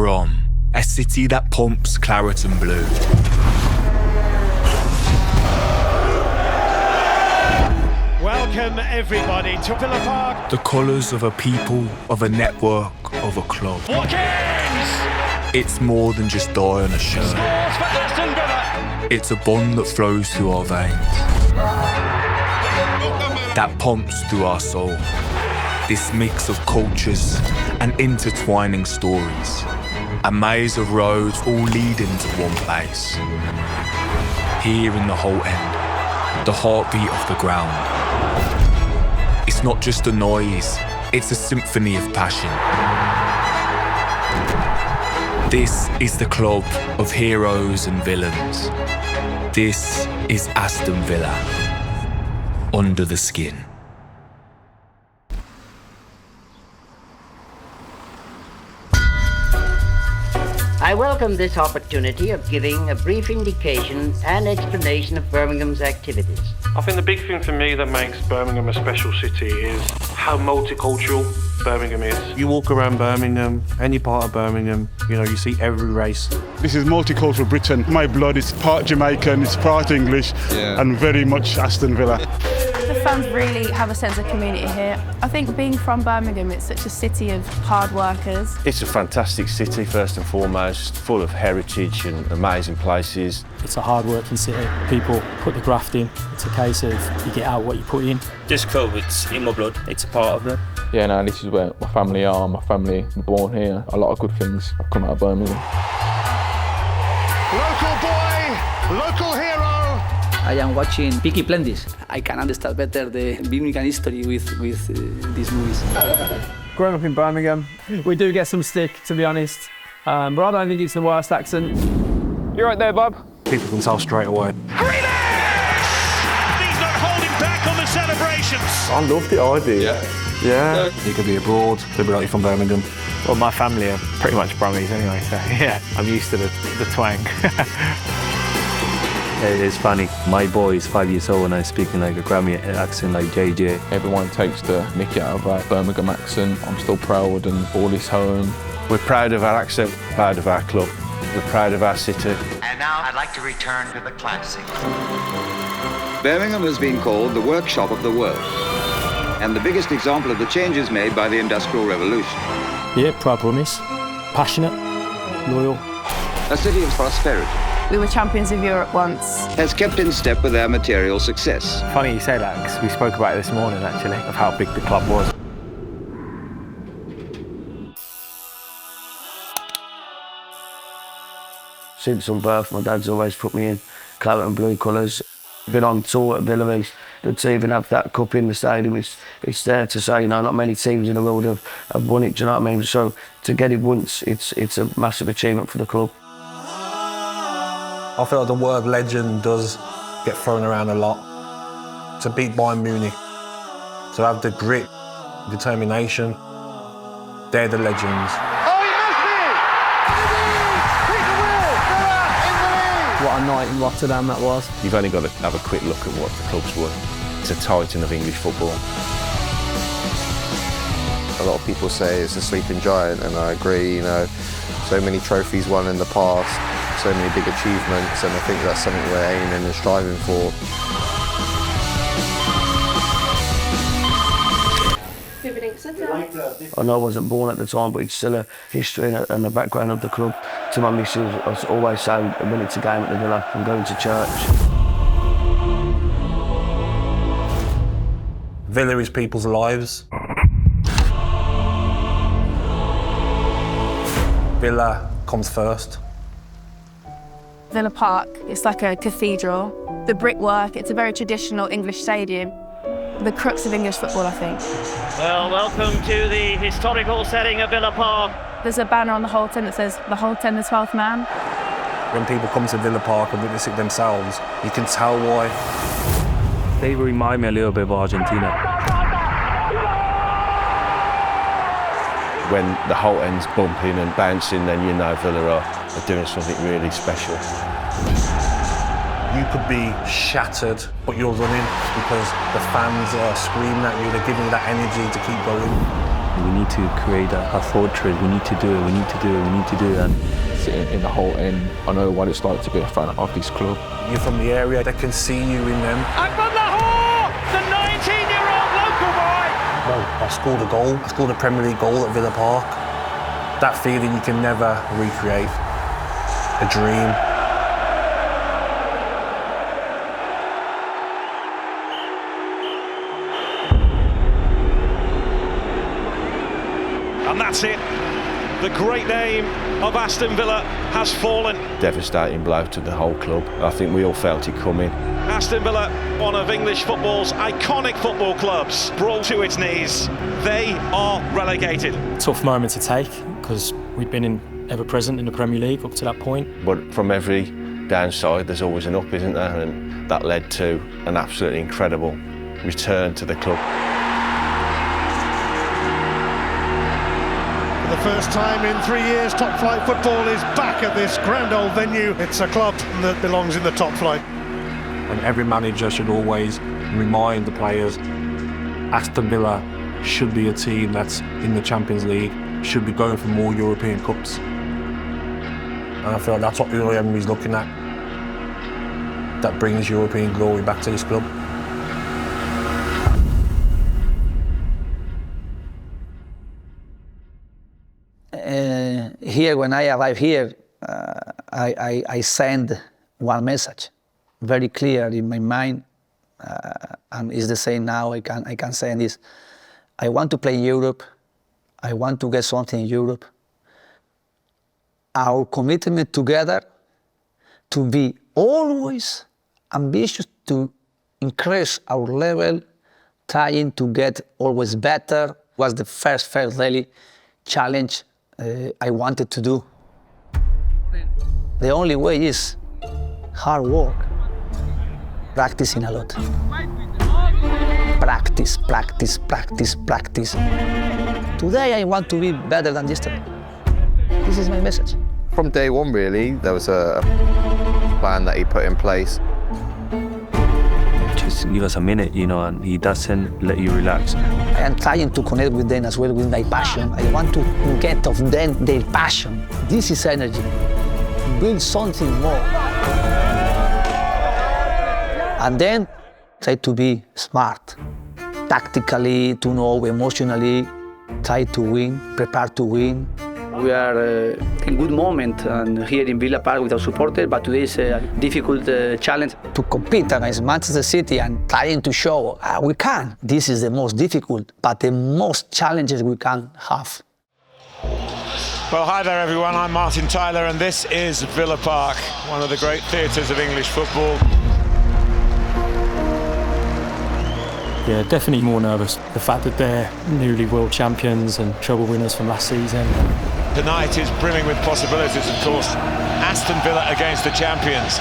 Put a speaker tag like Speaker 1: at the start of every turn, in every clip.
Speaker 1: from a city that pumps claret and blue.
Speaker 2: Welcome everybody to Villa Park.
Speaker 1: The colours of a people, of a network, of a club.
Speaker 2: Watkins!
Speaker 1: It's more than just dye on a shirt.
Speaker 2: Scores for Aston Villa.
Speaker 1: It's a bond that flows through our veins, that pumps through our soul. This mix of cultures and intertwining stories. A maze of roads all leading to one place. Here in the Holt End, the heartbeat of the ground. It's not just a noise, it's a symphony of passion. This is the club of heroes and villains. This is Aston Villa, under the skin.
Speaker 3: I welcome this opportunity of giving a brief indication and explanation of Birmingham's activities.
Speaker 4: I think the big thing for me that makes Birmingham a special city is how multicultural Birmingham is. You walk around Birmingham, any part of Birmingham, you see every race.
Speaker 5: This is multicultural Britain. My blood is part Jamaican, it's part English, and very much Aston Villa.
Speaker 6: The fans really have a sense of community here. I think being from Birmingham, it's such a city of hard workers.
Speaker 7: It's a fantastic city, first and foremost, full of heritage and amazing places.
Speaker 8: It's a hard-working city. People put the graft in. It's a case of you get out what you put in.
Speaker 9: This club, it's in my blood. It's a part of it.
Speaker 10: Yeah, no, this is where my family are. My family were born here. A lot of good things have come out of Birmingham.
Speaker 2: Local boy, local hero.
Speaker 11: I am watching Peaky Blinders. I can understand better the Birmingham history with these movies.
Speaker 12: Growing up in Birmingham, we do get some stick, to be honest, but I don't think it's the worst accent. You're right there, bub.
Speaker 4: People can tell straight away.
Speaker 2: He's not holding back on the celebrations.
Speaker 7: I love the idea. Yeah.
Speaker 4: You could be abroad, they'll be like, you're from Birmingham.
Speaker 13: Well, my family are pretty much Brummies anyway, so yeah, I'm used to the twang.
Speaker 14: It's funny. My boy is 5 years old and I'm speaking like a Grammy accent like JJ.
Speaker 10: Everyone takes the mickey out of our Birmingham accent. I'm still proud and all is home.
Speaker 7: We're proud of our accent, proud of our club. We're proud of our city.
Speaker 15: And now I'd like to return to the classics.
Speaker 16: Birmingham has been called the workshop of the world, and the biggest example of the changes made by the Industrial Revolution.
Speaker 8: Yeah, proud Brummies. Passionate, loyal.
Speaker 16: A city of prosperity.
Speaker 6: We were champions of Europe once.
Speaker 16: Has kept in step with their material success.
Speaker 13: Funny you say that, because we spoke about it this morning, actually, of how big the club was.
Speaker 17: Since I'm birth, my dad's always put me in claret and blue colours. Been on tour at Villa, to even have that cup in the stadium, it's there to say, not many teams in the world have won it, do you know what I mean? So to get it once, it's a massive achievement for the club.
Speaker 4: I feel like the word legend does get thrown around a lot. To beat Bayern Munich, to have the grit, determination, they're the legends.
Speaker 12: What a night in Rotterdam that was.
Speaker 7: You've only got to have a quick look at what the club's won. It's a titan of English football.
Speaker 18: A lot of people say it's a sleeping giant, and I agree, so many trophies won in the past, so many big achievements, and I think that's something we're aiming and striving for.
Speaker 17: I know I wasn't born at the time, but it's still a history and a background of the club. To my missus, I always say when it's a game at the Villa, I'm going to church.
Speaker 4: Villa is people's lives. Villa comes first.
Speaker 6: Villa Park, it's like a cathedral. The brickwork, it's a very traditional English stadium. The crux of English football, I think.
Speaker 2: Well, welcome to the historical setting of Villa Park.
Speaker 6: There's a banner on the Holt End that says, "The Holt End, the 12th man."
Speaker 4: When people come to Villa Park and witness it themselves, you can tell why.
Speaker 14: They remind me a little bit of Argentina.
Speaker 7: When the Holt End's bumping and bouncing, then you know Villa are doing something really special.
Speaker 4: You could be shattered, but you're running because the fans are screaming at you, they're giving you that energy to keep going.
Speaker 14: We need to create a fortress. We need to do it. We need to do it. We need to do it.
Speaker 10: Sitting in the whole end, I know what it's like to be a fan of this club.
Speaker 4: You're from the area, they can see you in them.
Speaker 2: Akbar Lahore, the 19-year-old local boy.
Speaker 4: Well, I scored a goal. I scored a Premier League goal at Villa Park. That feeling you can never recreate. A dream.
Speaker 19: And that's it. The great name of Aston Villa has fallen.
Speaker 7: Devastating blow to the whole club. I think we all felt it coming.
Speaker 19: Aston Villa, one of English football's iconic football clubs, brought to its knees. They are relegated.
Speaker 8: Tough moment to take because we'd been ever present in the Premier League up to that point.
Speaker 7: But from every downside, there's always an up, isn't there? And that led to an absolutely incredible return to the club.
Speaker 20: For the first time in 3 years, top flight football is back at this grand old venue. It's a club that belongs in the top flight.
Speaker 4: And every manager should always remind the players Aston Villa should be a team that's in the Champions League, should be going for more European Cups. And I feel like that's what Emery's looking at. That brings European glory back to this club.
Speaker 11: Here, when I arrived here, I send one message, very clear in my mind, and it's the same now. I can say this: I want to play in Europe. I want to get something in Europe. Our commitment together to be always ambitious to increase our level, trying to get always better was the first really challenge I wanted to do. The only way is hard work, practicing a lot. Practice, practice, practice, practice. Today I want to be better than yesterday. This is my message.
Speaker 18: From day one, really, there was a plan that he put in place.
Speaker 14: Just give us a minute, you know, and he doesn't let you relax.
Speaker 11: I am trying to connect with them as well with my passion. I want to get of them their passion. This is energy. Build something more. And then try to be smart, tactically, to know emotionally, try to win, prepare to win.
Speaker 21: We are in good moment and here in Villa Park with our supporters, but today is a difficult challenge.
Speaker 11: To compete against Manchester City and trying to show we can. This is the most difficult, but the most challenges we can have.
Speaker 19: Well, hi there everyone, I'm Martin Tyler and this is Villa Park, one of the great theatres of English football.
Speaker 8: Yeah, definitely more nervous. The fact that they're newly world champions and treble winners from last season.
Speaker 19: Tonight is brimming with possibilities, of course. Aston Villa against the champions.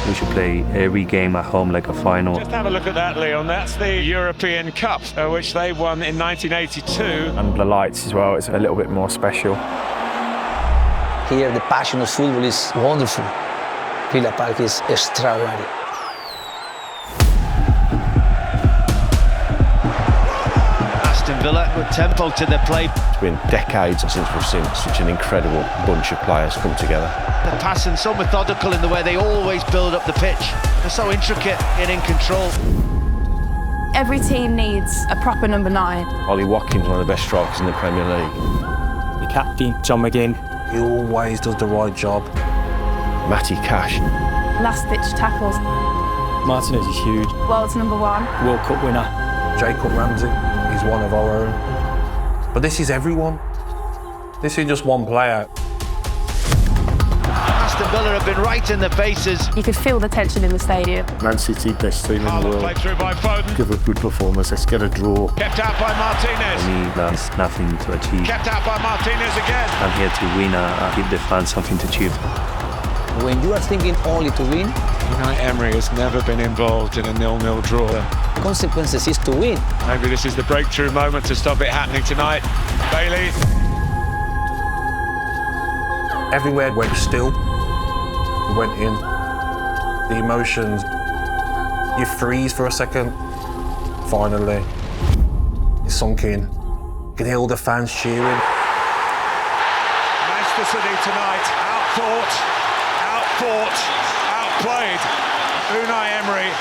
Speaker 14: We should play every game at home like a final.
Speaker 19: Just have a look at that, Leon. That's the European Cup, which they won in 1982.
Speaker 13: And the lights as well, it's a little bit more special.
Speaker 11: Here, the passion of football is wonderful. Villa Park is extraordinary.
Speaker 22: Aston Villa with tempo to their play.
Speaker 7: It's been decades since we've seen such an incredible bunch of players come together.
Speaker 22: The passing so methodical in the way they always build up the pitch. They're so intricate and in control.
Speaker 6: Every team needs a proper number 9.
Speaker 7: Ollie Watkins, one of the best strikers in the Premier League.
Speaker 8: The captain, John McGinn.
Speaker 4: He always does the right job.
Speaker 7: Matty Cash.
Speaker 6: Last-ditch tackles.
Speaker 8: Martinez is huge.
Speaker 6: World's number 1.
Speaker 8: World Cup winner.
Speaker 4: Jacob Ramsey, he's one of our own. But this is everyone. This is just one player.
Speaker 22: Aston Villa have been right in their faces.
Speaker 6: You could feel the tension in the stadium.
Speaker 23: Man City, best team in the world.
Speaker 19: Played through by Foden.
Speaker 23: Give a good performance, let's get a draw.
Speaker 19: Kept out by Martinez.
Speaker 14: For me, that's nothing to achieve.
Speaker 19: Kept out by Martinez again.
Speaker 14: I'm here to win, give the fans something to achieve.
Speaker 11: When you are thinking only to win,
Speaker 19: Emery has never been involved in a 0-0 draw.
Speaker 11: Consequences is to win.
Speaker 19: Maybe this is the breakthrough moment to stop it happening tonight. Bailey.
Speaker 4: Everywhere went still. Went in. The emotions. You freeze for a second. Finally. It's sunk in. You can hear all the fans cheering.
Speaker 19: Manchester City tonight, outthought, outplayed. Unai Emery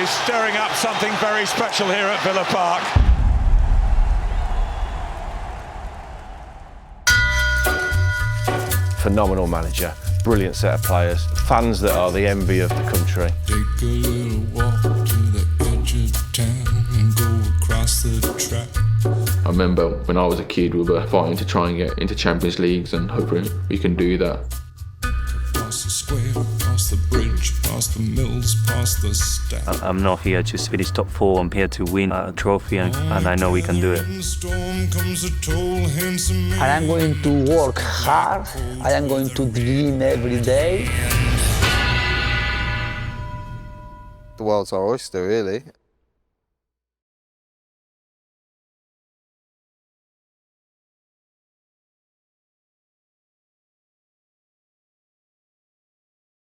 Speaker 19: is stirring up something very special here at Villa Park.
Speaker 7: Phenomenal manager, brilliant set of players, fans that are the envy of the country.
Speaker 1: Take a little walk to the edge of town and go across the track.
Speaker 10: I remember when I was a kid, we were fighting to try and get into Champions Leagues, and hopefully we can do that.
Speaker 1: Past the square, past the bridge, past the mills, past the stack.
Speaker 14: I'm not here to finish top 4. I'm here to win a trophy, and I know we can do it.
Speaker 11: I am going to work hard. I am going to dream every day.
Speaker 18: The world's our oyster, really.